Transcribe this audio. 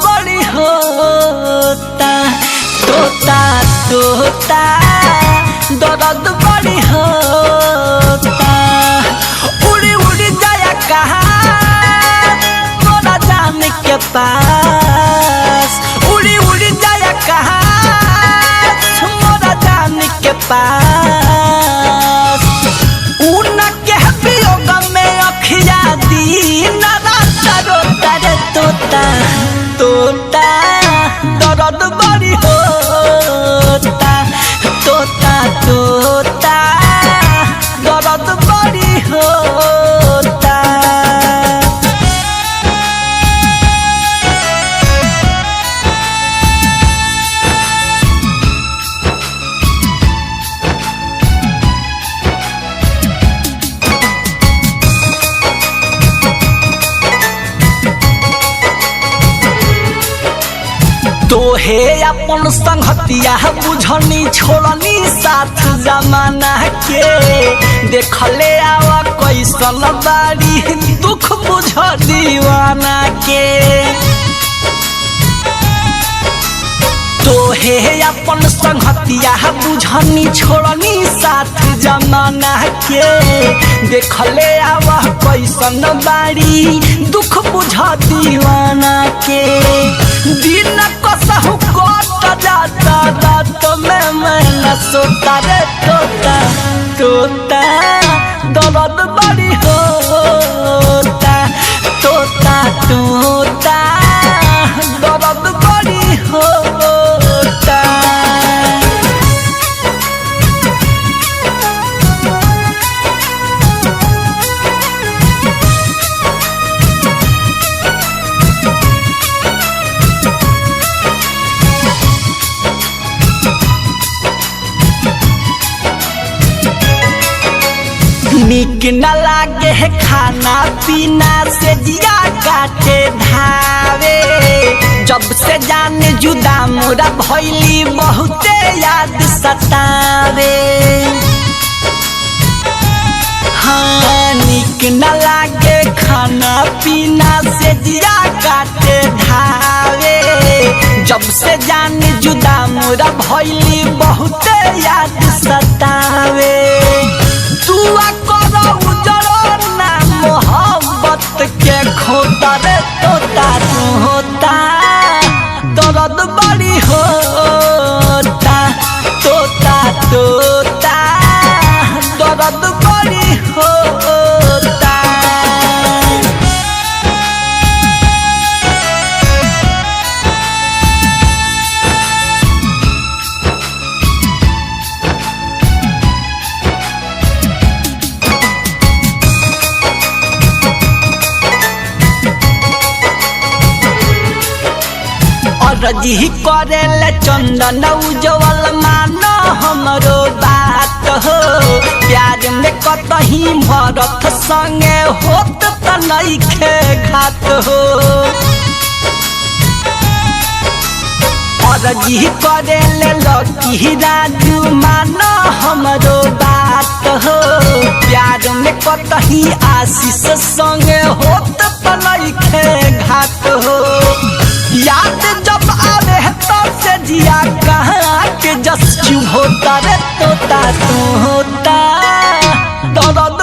बड़ी होता तोता तोता दर्द बड़ी होता उड़ी उड़ी जाया कहाँ तोरा जान के पास उड़ी उड़ी जाया कहाँ मोरा जान के पास उनके वियोग में अखिया दिन रात रोता रे तोता तोता दर्द बड़ी होता तोता तोता दर्द बड़ी होता। तोहे अपन संगतिया बुझनी छोड़नी साथ जमाना के देखले आवा कैसन बारी दुख बुझ दीवाना के तोहे अपन संगतिया बुझनी छोड़नी साथ जमाना के देखले आवा कैसन बारी दुख बुझ दीवाना के दिन कसहु कट जाता रात में मैं न सोता रे तोता तोता दर्द बड़ी होता तोता तोता दर्द बड़ी होता। निक न लागे खाना पीना से जिया काटे धावे जब से जाने जुदा मोरा भइली बहुते याद सतावे हाँ निक न लागे खाना पीना से जिया काटे धावे जब से जाने जुदा मोरा भइली बहुते याद सतावे दुआ करो उजरो ना मोहब्बत के खोता रे तोता तोता दर्द बड़ी होता तोता तोता दर्द बड़ी होता। रजी करेले चंदन उज्जवल मानो हमरो बात हो प्यार में कतही भरत संगे होत त नइखे घात हो रजी करेले लकी राजू मानो हमरो बात हो प्यार में कतही आशीष संगे होत त नइखे घात हो याद जब आवे है तब से जिया कहाँ के जस चुभ होता रे तोता तोता दर्द